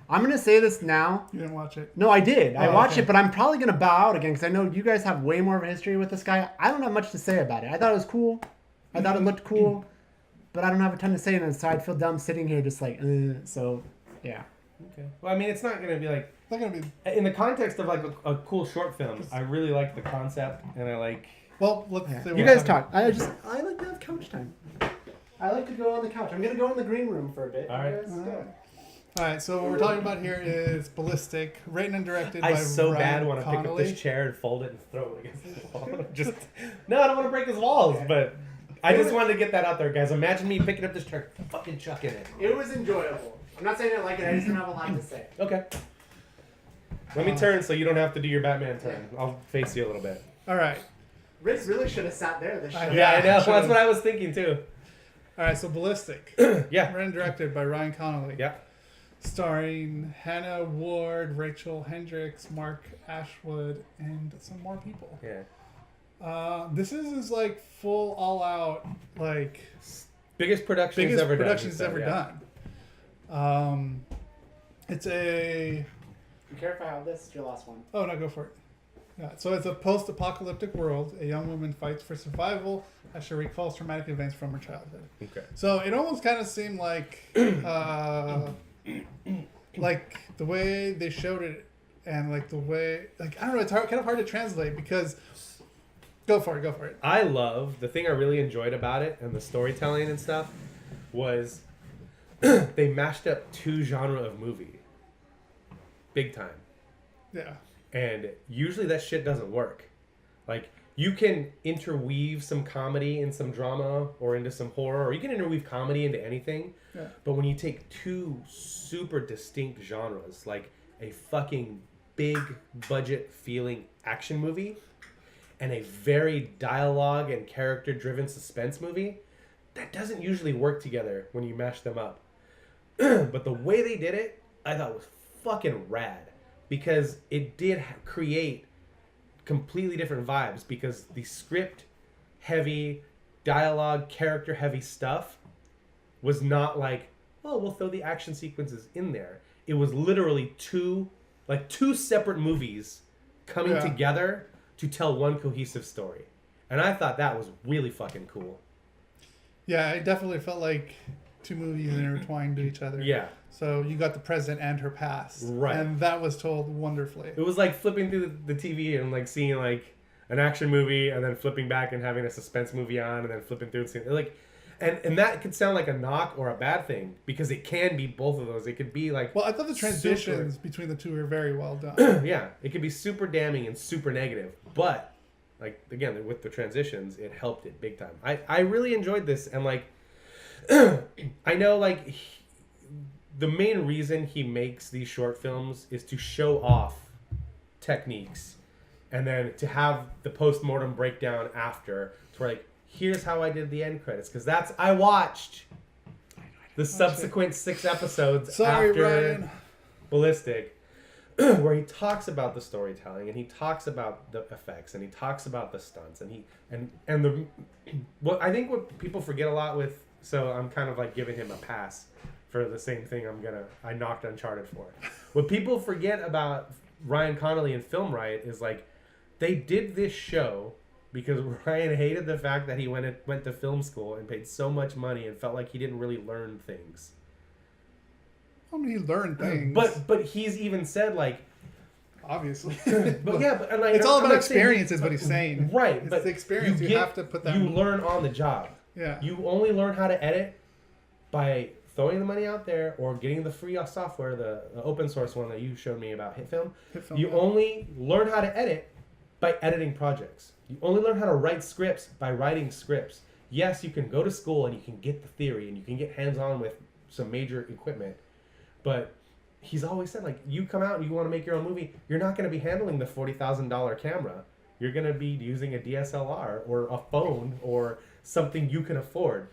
I'm going to say this now. You didn't watch it? No, I did. I watched okay. it, but I'm probably going to bow out again because I know you guys have way more of a history with this guy. I don't have much to say about it. I thought it was cool. I thought it looked cool, but I don't have a ton to say, and so I'd feel dumb sitting here just like, so, yeah. Okay. Well, I mean, it's not gonna be like. It's not gonna be. In the context of like a cool short film, I really like the concept, and I like. Well, let's. Yeah. You guys talk. I like to have couch time. I like to go on the couch. I'm gonna go in the green room for a bit. All right. All right. So what we're talking about here is BALLiSTIC, written and directed by so Ryan bad want to pick up Connolly. this chair and fold it and throw it against the wall. Just no, I don't want to break his walls, but I just wanted to get that out there, guys. Imagine me picking up this chair, fucking chucking it. It was enjoyable. I'm not saying I like it. I just don't have a lot to say. Okay. Let me turn so you don't have to do your Batman turn. I'll face you a little bit. All right. Rick really should have sat there this show. Yeah, I know. That's what I was thinking too. All right. So BALLiSTIC, Yeah. written and directed by Ryan Connolly. Yeah. Starring Hannah Ward, Rachel Hendricks, Mark Ashwood, and some more people. Yeah. This is his like full all-out like Biggest production he's ever done. It's a. Be careful how this is your last one. Oh no, go for it. Yeah, so it's a post-apocalyptic world. A young woman fights for survival as she recalls traumatic events from her childhood. Okay. So it almost kind of seemed like the way they showed it, and like the way, like I don't know, it's kind of hard to translate because. Go for it. I love the thing I really enjoyed about it and the storytelling and stuff was they mashed up two genre of movie, big time. Yeah. And usually that shit doesn't work. Like you can interweave some comedy and some drama or into some horror, or you can interweave comedy into anything. Yeah. But when you take two super distinct genres, like a fucking big budget feeling action movie and a very dialogue and character driven suspense movie, that doesn't usually work together when you mash them up. But the way they did it, I thought was fucking rad, because it did create completely different vibes, because the script heavy, dialogue, character heavy stuff was not like, oh, we'll throw the action sequences in there. It was literally two separate movies coming together to tell one cohesive story. And I thought that was really fucking cool. Yeah, it definitely felt like two movies intertwined to each other. Yeah. So you got the present and her past. Right. And that was told wonderfully. It was like flipping through the TV and like seeing like an action movie and then flipping back and having a suspense movie on and then flipping through and seeing like, and that could sound like a knock or a bad thing, because it can be both of those. It could be like, well, I thought the transitions between the two were very well done. yeah, it could be super damning and super negative, but like again with the transitions, it helped it big time. I really enjoyed this, and like I know like the main reason he makes these short films is to show off techniques, and then to have the post-mortem breakdown after, to where like, here's how I did the end credits, because I watched the subsequent 6 episodes after Ryan. BALLiSTIC, where he talks about the storytelling and he talks about the effects and he talks about the stunts and the what I think what people forget a lot with, so I'm kind of like giving him a pass for the same thing I knocked Uncharted for. What people forget about Ryan Connolly and Film Riot is like, they did this show because Ryan hated the fact that he went to film school and paid so much money and felt like he didn't really learn things. I mean, he learned things. But he's even said like, obviously. but yeah, but like, it's all I'm about not saying- experience, is what he's saying. Right, It's but the experience. You have to put that. You learn on the job. Yeah. You only learn how to edit by throwing the money out there or getting the free software, the open source one that you showed me about HitFilm. You only learn how to edit by editing projects. You only learn how to write scripts by writing scripts. Yes, you can go to school and you can get the theory and you can get hands-on with some major equipment, but he's always said, like, you come out and you want to make your own movie, you're not going to be handling the $40,000 camera. You're going to be using a DSLR or a phone or something you can afford.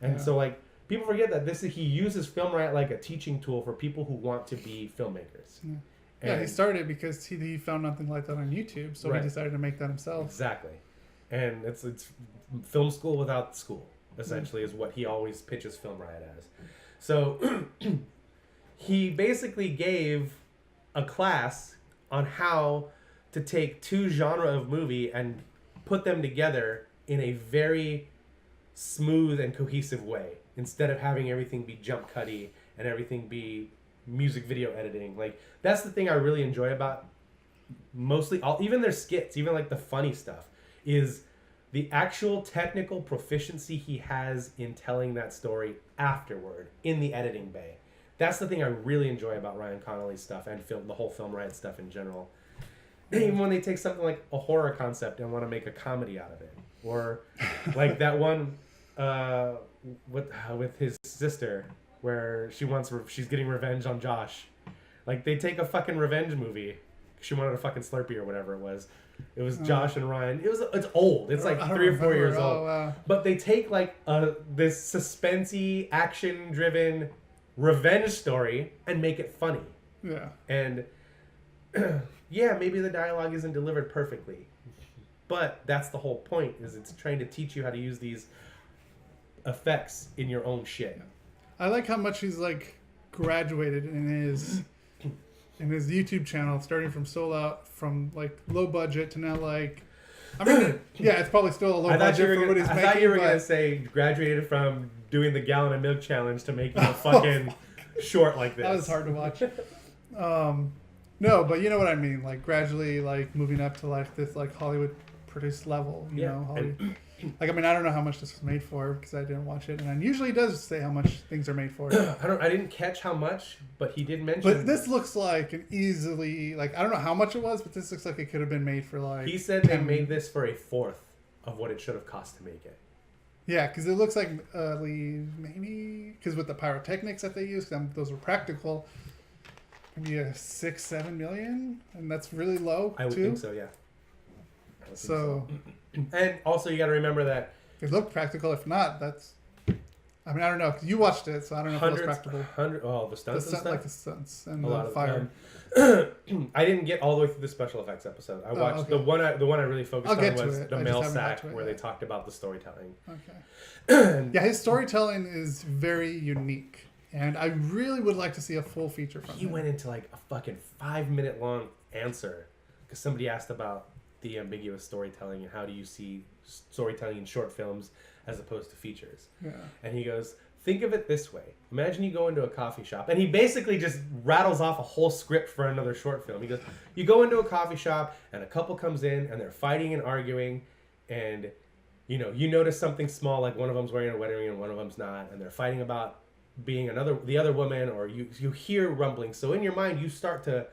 And so, like, people forget that he uses Film Riot like a teaching tool for people who want to be filmmakers. Yeah. Yeah, he started because he found nothing like that on YouTube, so he decided to make that himself. Exactly. And it's film school without school, essentially, is what he always pitches Film Riot as. So he basically gave a class on how to take two genre of movie and put them together in a very smooth and cohesive way, instead of having everything be jump cutty and everything be music video editing. Like, that's the thing I really enjoy about mostly all, even their skits, even like the funny stuff, is the actual technical proficiency he has in telling that story afterward in the editing bay. That's the thing I really enjoy about Ryan Connolly's stuff and the whole Film Riot stuff in general. Even when they take something like a horror concept and want to make a comedy out of it, or like that one with his sister where she's getting revenge on Josh. Like, they take a fucking revenge movie. She wanted a fucking Slurpee or whatever it was. It was Josh and Ryan. It's old. It's like 3 or 4 years old. Wow. But they take like this suspensey, action-driven revenge story and make it funny. Yeah. And yeah, maybe the dialogue isn't delivered perfectly, but that's the whole point. Is it's trying to teach you how to use these effects in your own shit. I like how much he's like graduated in his YouTube channel, starting from from like low budget to now like, I mean, yeah, it's probably still a low budget for what he's making. I thought you were gonna say graduated from doing the gallon of milk challenge to making a fucking short like this. That was hard to watch. No, but you know what I mean. Like, gradually, like moving up to like this like Hollywood produced level. You know, Hollywood. Like, I mean, I don't know how much this was made for because I didn't watch it, and it usually does say how much things are made for. I didn't catch how much, but he did mention. But this looks like an easily, like, I don't know how much it was, but this looks like it could have been made for like. He said they made this for a fourth of what it should have cost to make it. Yeah, because it looks like maybe because with the pyrotechnics that they used, those were practical. Maybe a 6-7 million, and that's really low. I would think so. Yeah. So. And also, you got to remember that it looked practical. If not, that's. I mean, I don't know. 'Cause you watched it, so I don't know if it was practical. The stunts and stuff? Like the stunts and a the lot fire. I didn't get all the way through the special effects episode. I watched the one I really focused on was the male sack, where they talked about the storytelling. Okay. Yeah, his storytelling is very unique, and I really would like to see a full feature from him. He went into like a fucking 5-minute long answer because somebody asked about the ambiguous storytelling and how do you see storytelling in short films as opposed to features. Yeah. And he goes, think of it this way. Imagine you go into a coffee shop, and he basically just rattles off a whole script for another short film. He goes, you go into a coffee shop and a couple comes in and they're fighting and arguing, and you notice something small, like one of them's wearing a wedding ring and one of them's not, and they're fighting about being the other woman, or you hear rumbling. So in your mind you start to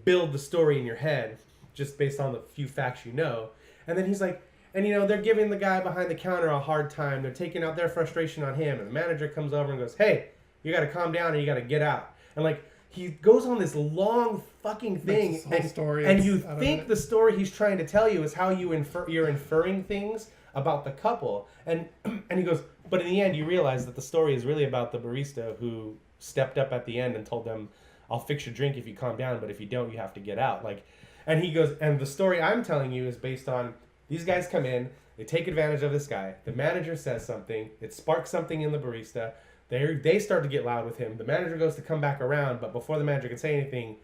build the story in your head just based on the few facts you know. And then he's like, and they're giving the guy behind the counter a hard time. They're taking out their frustration on him. And the manager comes over and goes, hey, you got to calm down and you got to get out. And like, he goes on this long fucking thing. And you think the story he's trying to tell you is how you're inferring things about the couple. And he goes, but in the end, you realize that the story is really about the barista who stepped up at the end and told them, I'll fix your drink if you calm down, but if you don't, you have to get out. Like, and he goes, and the story I'm telling you is based on these guys come in, they take advantage of this guy. The manager says something. It sparks something in the barista. They start to get loud with him. The manager goes to come back around, but before the manager can say anything,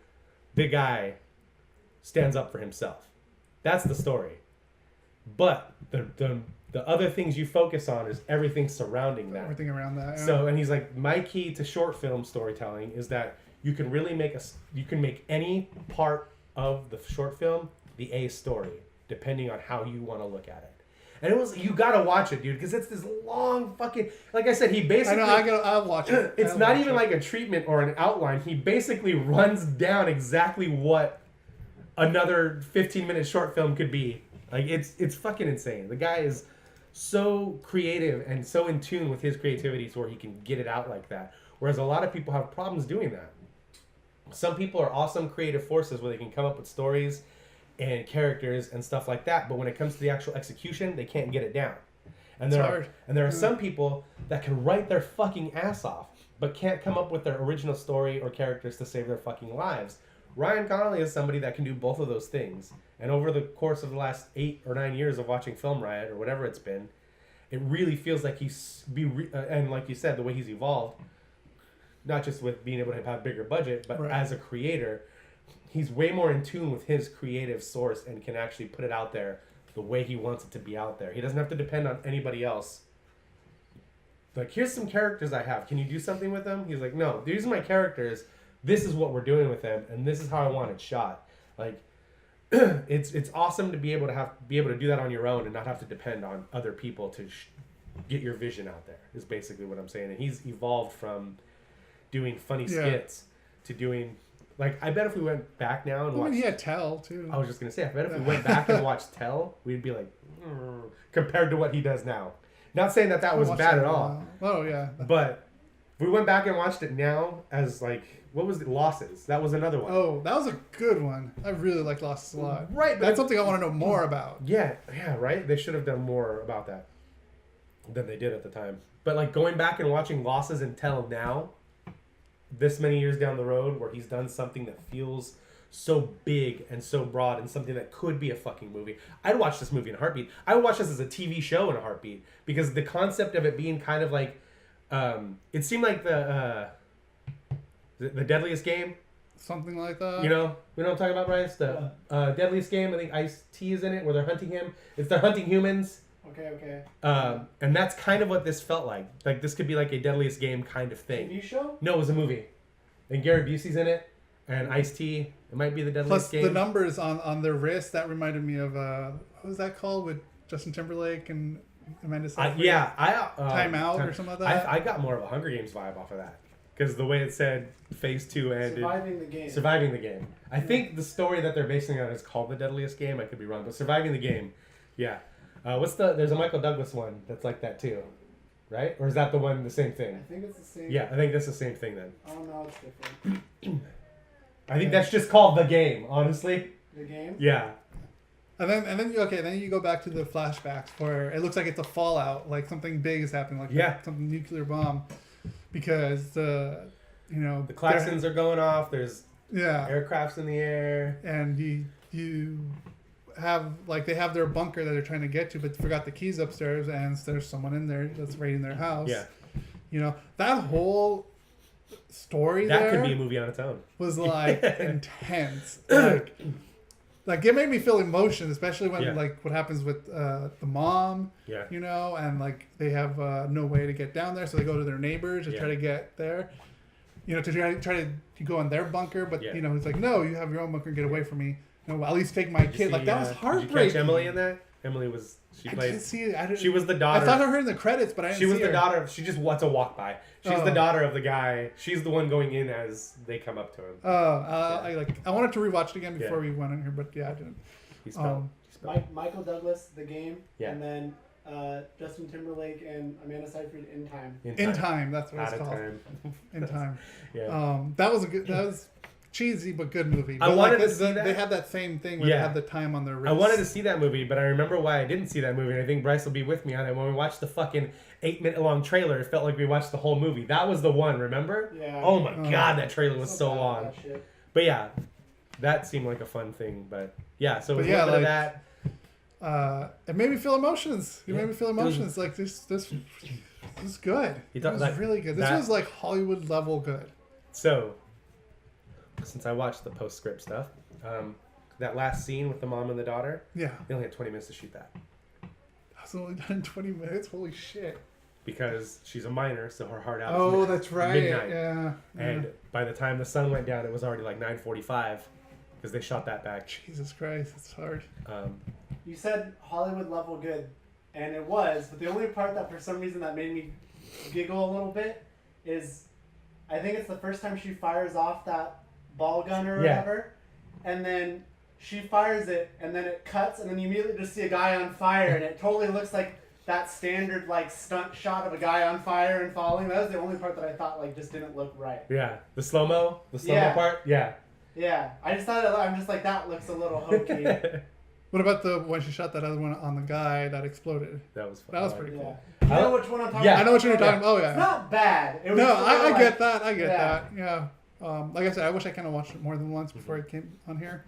the guy stands up for himself. That's the story. But the other things you focus on is everything surrounding that. Everything around that. Yeah. So, and he's like, my key to short film storytelling is that you can really make any part of the short film the A story, depending on how you want to look at it. And you gotta watch it, dude, because it's this long fucking. Like I said, he basically. I'll watch it. It's not even like a treatment or an outline. He basically runs down exactly what another 15-minute short film could be. Like, it's fucking insane. The guy is so creative and so in tune with his creativity to where he can get it out like that. Whereas a lot of people have problems doing that. Some people are awesome creative forces where they can come up with stories and characters and stuff like that, but when it comes to the actual execution, they can't get it down. And there are some people that can write their fucking ass off, but can't come up with their original story or characters to save their fucking lives. Ryan Connolly is somebody that can do both of those things. And over the course of the last 8 or 9 years of watching Film Riot or whatever it's been, it really feels like and like you said, the way he's evolved, not just with being able to have a bigger budget, but Right. as a creator, he's way more in tune with his creative source and can actually put it out there the way he wants it to be out there. He doesn't have to depend on anybody else. Like, here's some characters I have. Can you do something with them? He's like, no, these are my characters. This is what we're doing with them, and this is how I want it shot. Like, it's awesome to be able to do that on your own and not have to depend on other people to get your vision out there. Is basically what I'm saying. And he's evolved from doing funny skits to doing, like, I bet if we went back now and watched, he had Tell too. I was just gonna say, I bet if we went back and watched Tell, we'd be like, compared to what he does now. Not saying that was bad at all. Oh yeah. But if we went back and watched it now as, like, what was it? Losses. That was another one. Oh, that was a good one. I really like Losses a lot. Right. That's something I want to know more about. Yeah, right? They should have done more about that than they did at the time. But, like, going back and watching Losses and Tell now, this many years down the road, where he's done something that feels so big and so broad and something that could be a fucking movie. I'd watch this movie in a heartbeat. I would watch this as a TV show in a heartbeat, because the concept of it being kind of like, it seemed like the Deadliest Game. Something like that. You know what I'm talking about, Bryce? The Deadliest Game. I think Ice-T is in it, where they're hunting him. They're hunting humans. Okay. And that's kind of what this felt like. Like, this could be like a Deadliest Game kind of thing. TV show? No, it was a movie. And Gary Busey's in it. And Ice-T. It might be the Deadliest Plus Game. the numbers on their wrist, that reminded me of what was that called with Justin Timberlake and Amanda Seyfried? Time Out or something like that. I got more of a Hunger Games vibe off of that, because the way it said Phase 2 ended. Surviving the Game. I think the story that they're basing it on is called The Deadliest Game. I could be wrong, but Surviving the Game. Yeah. There's a Michael Douglas one that's like that too, right? Or is that the same thing? I think it's the same. Yeah, I think that's the same thing then. Oh no, it's different. I think that's just called The Game, honestly. The Game? Yeah. And then you go back to the flashbacks where it looks like it's a fallout, like something big is happening, like some nuclear bomb, because the klaxons are going off. There's Yeah. aircrafts in the air. And you have, like, they have their bunker that they're trying to get to, but forgot the keys upstairs, and there's someone in there that's raiding their house. Yeah. You know, that whole story That there could be a movie on its own. was, like, intense. Like, it made me feel emotion, especially when, like, what happens with the mom, you know, and, like, they have no way to get down there, so they go to their neighbors to try to get there, you know, to try to go in their bunker, but, you know, it's like, no, you have your own bunker, get away from me. No, at least take my kid. Like, that was heartbreaking. Did you catch Emily in that? Emily was, she played. I didn't see it. She was the daughter. I thought I heard in the credits, but I didn't see her. She was the daughter. She just wants to walk by. She's the daughter of the guy. She's the one going in as they come up to him. I wanted to rewatch it again before we went in here, but I didn't. He spelled. Michael Douglas, The Game, and then Justin Timberlake and Amanda Seyfried, In Time. In Time, that's what it's called. In Time. That was cheesy but good movie. But I wanted to see that. They had that same thing where they had the time on their wrist. I wanted to see that movie, but I remember why I didn't see that movie, and I think Bryce will be with me on it. When we watched the fucking 8-minute long trailer, it felt like we watched the whole movie. That was the one, remember? Yeah. Oh my god, that trailer was so long. But yeah, that seemed like a fun thing. But yeah, so it was a little bit of that. It made me feel emotions. It made me feel emotions. Like this was good. It was really good. This was like Hollywood level good. So, since I watched the postscript stuff, that last scene with the mom and the daughter, they only had 20 minutes to shoot that. I was only done in 20 minutes? Holy shit. Because she's a minor, so her heart out is that's right. midnight. Yeah. And by the time the sun went down, it was already like 9:45 because they shot that back. Jesus Christ, it's hard. You said Hollywood level good, and it was, but the only part that for some reason that made me giggle a little bit is I think it's the first time she fires off that ball gun or whatever, and then she fires it, and then it cuts, and then you immediately just see a guy on fire, and it totally looks like that standard like stunt shot of a guy on fire and falling. That was the only part that I thought like just didn't look right. Yeah, the slow-mo part. Yeah, I just thought I'm just like that looks a little hokey. What about when she shot that other one on the guy that exploded? That was fun. That was pretty cool. You know which one I'm talking about? Yeah, I know what you're talking about. Oh, yeah. It's not bad. It was I get that. I get that. Yeah. Like I said, I wish I kind of watched it more than once before it came on here.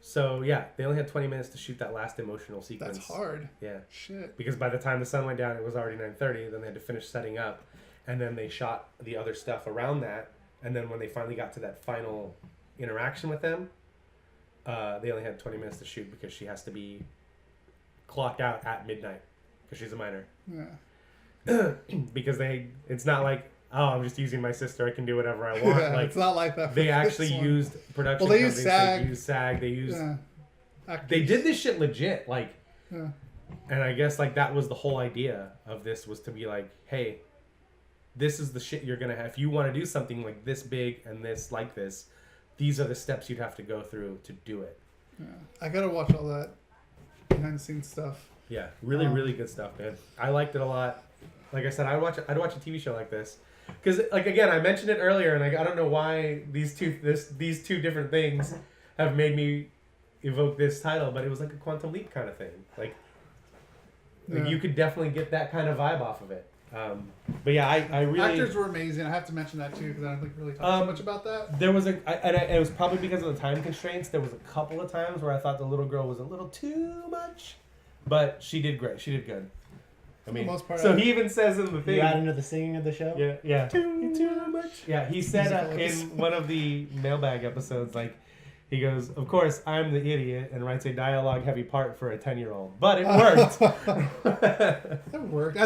So, yeah, they only had 20 minutes to shoot that last emotional sequence. That's hard. Yeah. Shit. Because by the time the sun went down, it was already 9:30. Then they had to finish setting up. and then they shot the other stuff around that, and then when they finally got to that final interaction with them, they only had 20 minutes to shoot because she has to be clocked out at midnight because she's a minor. Yeah. Because it's not like, oh, I'm just using my sister, I can do whatever I want. Yeah, like, it's not like that. They actually used production. Well, they used companies, SAG. They used SAG. They used. Yeah. They did this shit legit, like. Yeah. And I guess like that was the whole idea of this, was to be like, hey, this is the shit you're gonna have. If you want to do something like this big and this like this, these are the steps you'd have to go through to do it. Yeah. I gotta watch all that behind the scenes stuff. Yeah, really good stuff, man. I liked it a lot. Like I said, I'd watch a TV show like this, because like again, I mentioned it earlier, and I don't know why these two different things have made me evoke this title, but it was like a Quantum Leap kind of thing. Like you could definitely get that kind of vibe off of it. But yeah, I really... Actors were amazing. I have to mention that too, because I don't think we really talked so much about that. There was it was probably because of the time constraints. There was a couple of times where I thought the little girl was a little too much, but she did great. She did good. I mean, for the most part, so he even says in the thing... You got into the singing of the show? Yeah. Too much? Yeah, he said in one of the mailbag episodes, like, he goes, of course, I'm the idiot, and writes a dialogue-heavy part for a 10-year-old. But it worked. It worked.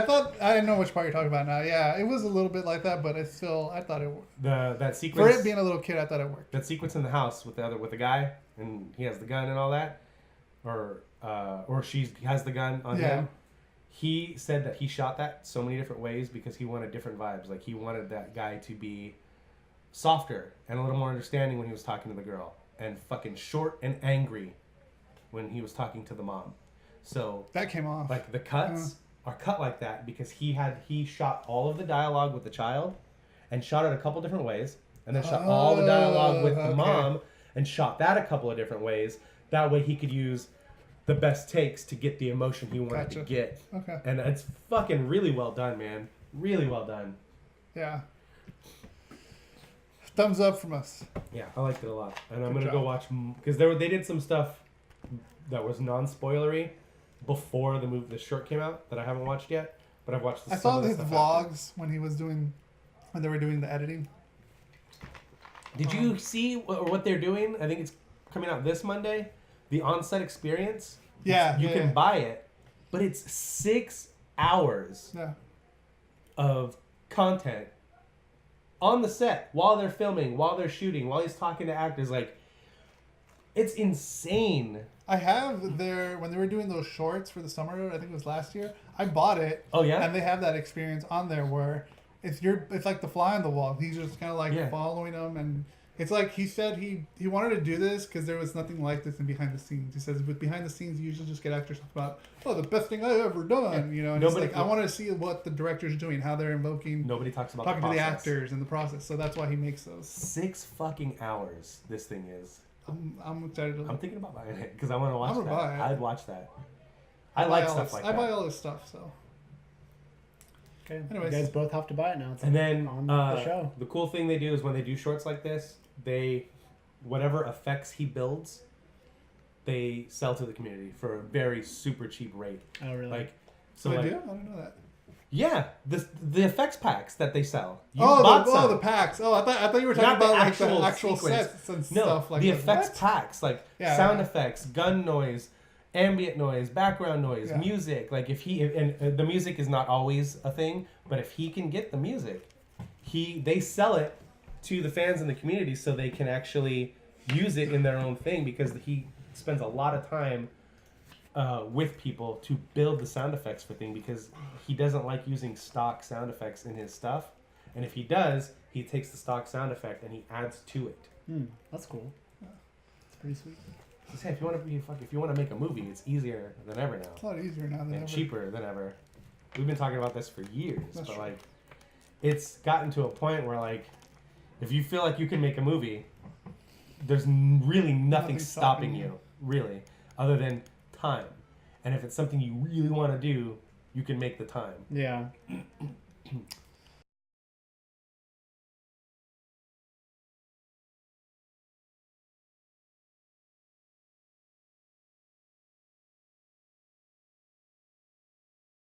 I know which part you're talking about now. Yeah, it was a little bit like that, but I thought it worked. That sequence... For it being a little kid, I thought it worked. That sequence in the house with the guy, and he has the gun and all that, or she has the gun on him. He said that he shot that so many different ways because he wanted different vibes. Like, he wanted that guy to be softer and a little more understanding when he was talking to the girl, and fucking short and angry when he was talking to the mom. So that came off. Like, the cuts are cut like that because he shot all of the dialogue with the child and shot it a couple different ways, and then shot all the dialogue with the mom and shot that a couple of different ways. That way he could use the best takes to get the emotion he wanted to get. Okay. And it's fucking really well done, man. Really well done. Yeah. Thumbs up from us. Yeah, I liked it a lot. And I'm going to go watch... Because they did some stuff that was non-spoilery before the short came out that I haven't watched yet. But I've watched I saw his vlogs when they were doing the editing. Did you see what they're doing? I think it's coming out this Monday. The on-set experience. Yeah. You can buy it, but it's 6 hours of content on the set while they're filming, while they're shooting, while he's talking to actors. Like, it's insane. I have when they were doing those shorts for the summer, I think it was last year, I bought it. Oh, yeah? And they have that experience on there where it's like the fly on the wall. He's just kind of like following them, and it's like he said he wanted to do this because there was nothing like this in behind the scenes. He says, with behind the scenes, you usually just get actors talk about, oh, the best thing I ever done, you know. And I want to see what the director's doing, how they're invoking. Nobody talks about talking to the actors and the process. So that's why he makes those. 6 fucking hours. This thing is. I'm excited. I'm thinking about buying it because I want to watch that. Buy it. I'd watch that. I like stuff like that. I buy all this stuff, so. Okay. Anyways. You guys both have to buy it now. It's and then on the show. The cool thing they do is when they do shorts like this, whatever effects he builds, they sell to the community for a very super cheap rate. Oh, really? Like, so they do? I didn't know that. Yeah, the effects packs that they sell. The packs. Oh, I thought you were talking about like the actual sequence. Sets and stuff like that. The effects packs, like sound effects, gun noise, ambient noise, background noise, music. Like and the music is not always a thing, but if he can get the music, they sell it to the fans in the community so they can actually use it in their own thing, because he spends a lot of time with people to build the sound effects for things, because he doesn't like using stock sound effects in his stuff. And if he does, he takes the stock sound effect and he adds to it. That's cool. It's pretty sweet. Hey, if you want to make a movie, it's easier than ever now. It's a lot easier now than ever. Cheaper than ever. We've been talking about this for years, but like, it's gotten to a point where like, if you feel like you can make a movie, there's really nothing stopping you, really, other than time. And if it's something you really want to do, you can make the time. Yeah.